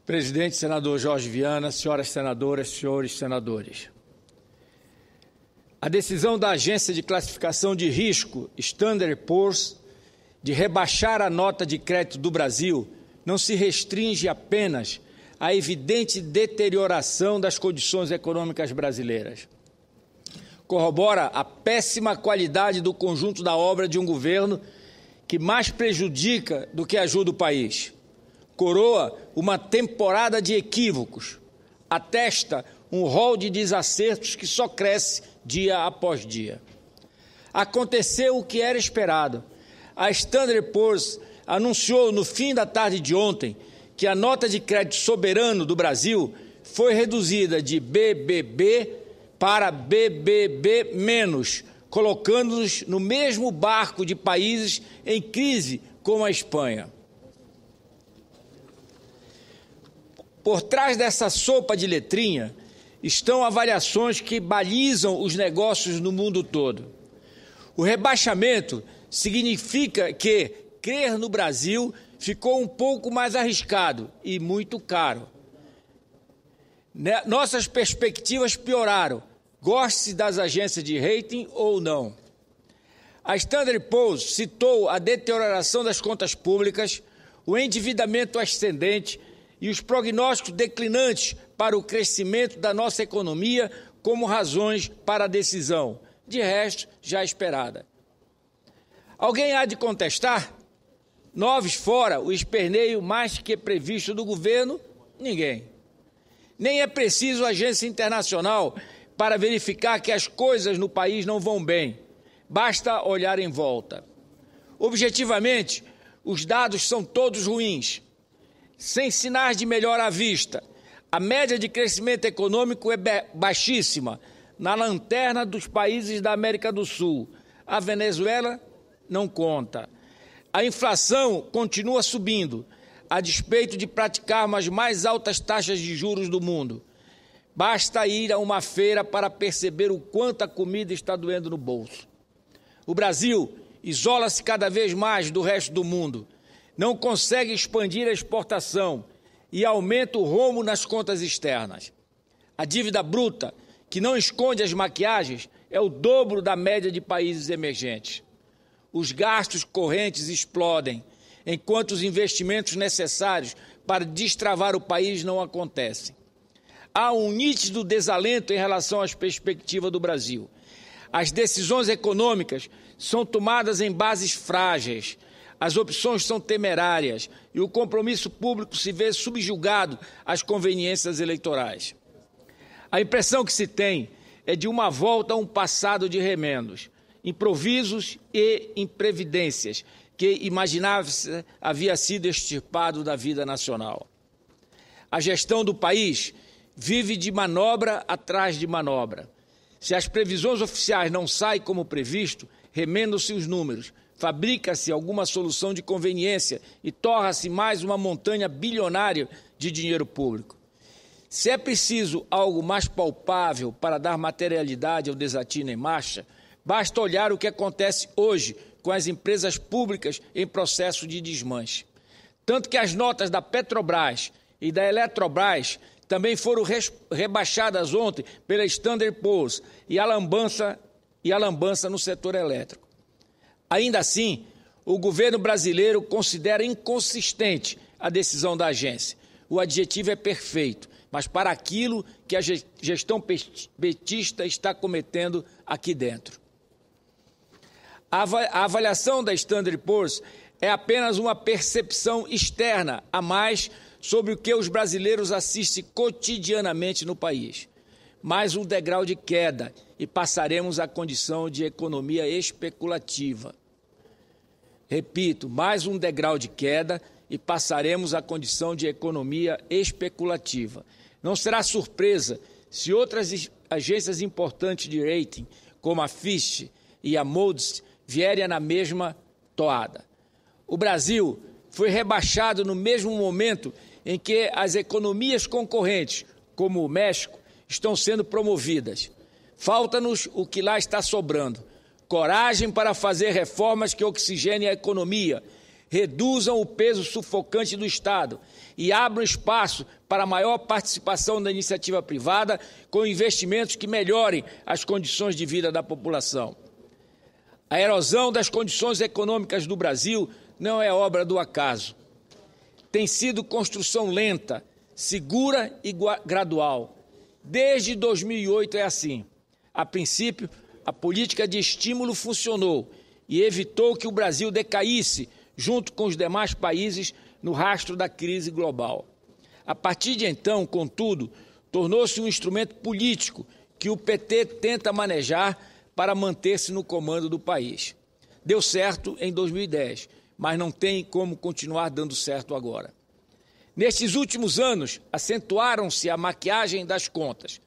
Presidente, senador Jorge Viana, senhoras senadoras, senhores senadores. A decisão da Agência de Classificação de Risco, Standard & Poor's, de rebaixar a nota de crédito do Brasil não se restringe apenas à evidente deterioração das condições econômicas brasileiras. Corrobora a péssima qualidade do conjunto da obra de um governo que mais prejudica do que ajuda o país. Coroa uma temporada de equívocos, atesta um rol de desacertos que só cresce dia após dia. Aconteceu o que era esperado. A Standard & Poor's anunciou no fim da tarde de ontem que a nota de crédito soberano do Brasil foi reduzida de BBB para BBB-, colocando-nos no mesmo barco de países em crise como a Espanha. Por trás dessa sopa de letrinha estão avaliações que balizam os negócios no mundo todo. O rebaixamento significa que crer no Brasil ficou um pouco mais arriscado e muito caro. Nossas perspectivas pioraram, goste-se das agências de rating ou não. A Standard & Poor's citou a deterioração das contas públicas, o endividamento ascendente e os prognósticos declinantes para o crescimento da nossa economia como razões para a decisão, de resto, já esperada. Alguém há de contestar? Noves fora o esperneio mais que previsto do governo? Ninguém. Nem é preciso agência internacional para verificar que as coisas no país não vão bem. Basta olhar em volta. Objetivamente, os dados são todos ruins, sem sinais de melhora à vista. A média de crescimento econômico é baixíssima, na lanterna dos países da América do Sul. A Venezuela não conta. A inflação continua subindo, a despeito de praticarmos as mais altas taxas de juros do mundo. Basta ir a uma feira para perceber o quanto a comida está doendo no bolso. O Brasil isola-se cada vez mais do resto do mundo, não consegue expandir a exportação e aumenta o rombo nas contas externas. A dívida bruta, que não esconde as maquiagens, é o dobro da média de países emergentes. Os gastos correntes explodem, enquanto os investimentos necessários para destravar o país não acontecem. Há um nítido desalento em relação às perspectivas do Brasil. As decisões econômicas são tomadas em bases frágeis, as opções são temerárias e o compromisso público se vê subjugado às conveniências eleitorais. A impressão que se tem é de uma volta a um passado de remendos, improvisos e imprevidências que imaginava-se havia sido extirpado da vida nacional. A gestão do país vive de manobra atrás de manobra. Se as previsões oficiais não saem como previsto, remendam-se os números, fabrica-se alguma solução de conveniência e torna-se mais uma montanha bilionária de dinheiro público. Se é preciso algo mais palpável para dar materialidade ao desatino em marcha, basta olhar o que acontece hoje com as empresas públicas em processo de desmanche. Tanto que as notas da Petrobras e da Eletrobras também foram rebaixadas ontem pela Standard & Poor's e a lambança no setor elétrico. Ainda assim, o governo brasileiro considera inconsistente a decisão da agência. O adjetivo é perfeito, mas para aquilo que a gestão petista está cometendo aqui dentro. A avaliação da Standard & Poor's é apenas uma percepção externa a mais sobre o que os brasileiros assistem cotidianamente no país. Mais um degrau de queda e passaremos à condição de economia especulativa. Repito, mais um degrau de queda e passaremos à condição de economia especulativa. Não será surpresa se outras agências importantes de rating, como a Fitch e a Moody's, vierem na mesma toada. O Brasil foi rebaixado no mesmo momento em que as economias concorrentes, como o México, estão sendo promovidas. Falta-nos o que lá está sobrando: coragem para fazer reformas que oxigenem a economia, reduzam o peso sufocante do Estado e abram espaço para maior participação da iniciativa privada com investimentos que melhorem as condições de vida da população. A erosão das condições econômicas do Brasil não é obra do acaso. Tem sido construção lenta, segura e gradual. Desde 2008 é assim. A princípio, a política de estímulo funcionou e evitou que o Brasil decaísse junto com os demais países no rastro da crise global. A partir de então, contudo, tornou-se um instrumento político que o PT tenta manejar para manter-se no comando do país. Deu certo em 2010, mas não tem como continuar dando certo agora. Nestes últimos anos, acentuaram-se a maquiagem das contas,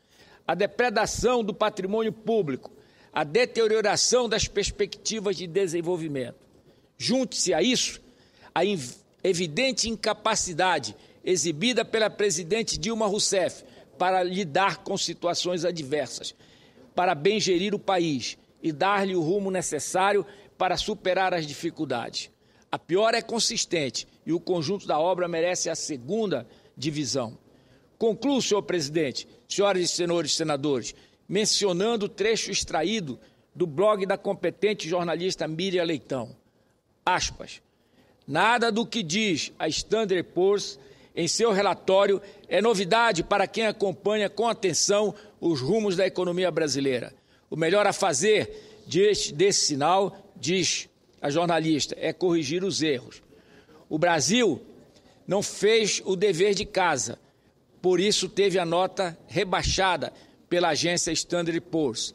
a depredação do patrimônio público, a deterioração das perspectivas de desenvolvimento. Junte-se a isso a evidente incapacidade exibida pela presidente Dilma Rousseff para lidar com situações adversas, para bem gerir o país e dar-lhe o rumo necessário para superar as dificuldades. A pior é consistente e o conjunto da obra merece a segunda divisão. Concluo, senhor presidente, senhoras e senhores senadores, mencionando o trecho extraído do blog da competente jornalista Miriam Leitão. Aspas. Nada do que diz a Standard & Poor's em seu relatório é novidade para quem acompanha com atenção os rumos da economia brasileira. O melhor a fazer desse sinal, diz a jornalista, é corrigir os erros. O Brasil não fez o dever de casa, por isso teve a nota rebaixada pela agência Standard & Poor's.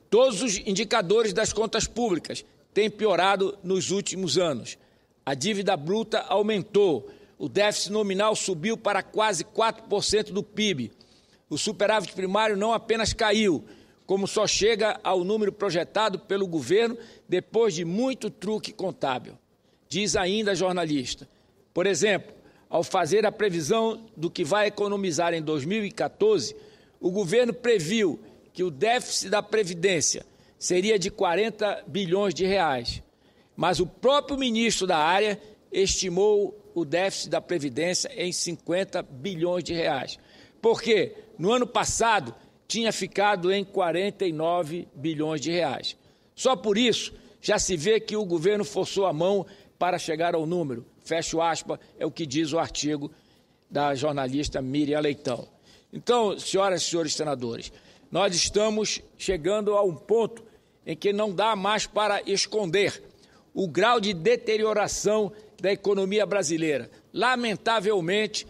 Todos os indicadores das contas públicas têm piorado nos últimos anos. A dívida bruta aumentou, o déficit nominal subiu para quase 4% do PIB. O superávit primário não apenas caiu, como só chega ao número projetado pelo governo depois de muito truque contábil. Diz ainda a jornalista. Por exemplo, ao fazer a previsão do que vai economizar em 2014, o governo previu que o déficit da Previdência seria de 40 bilhões de reais. Mas o próprio ministro da área estimou o déficit da Previdência em 50 bilhões de reais. Porque no ano passado tinha ficado em 49 bilhões de reais. Só por isso já se vê que o governo forçou a mão para chegar ao número. Fecho aspas, é o que diz o artigo da jornalista Miriam Leitão. Então, senhoras e senhores senadores, nós estamos chegando a um ponto em que não dá mais para esconder o grau de deterioração da economia brasileira. Lamentavelmente,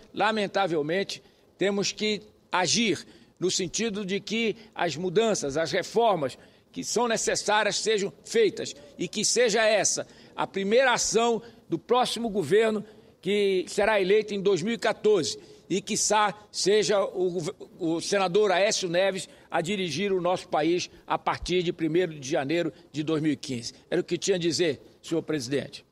temos que agir no sentido de que as mudanças, as reformas que são necessárias sejam feitas e que seja essa a primeira ação do próximo governo que será eleito em 2014 e, quiçá, seja o senador Aécio Neves a dirigir o nosso país a partir de 1º de janeiro de 2015. Era o que tinha a dizer, senhor presidente.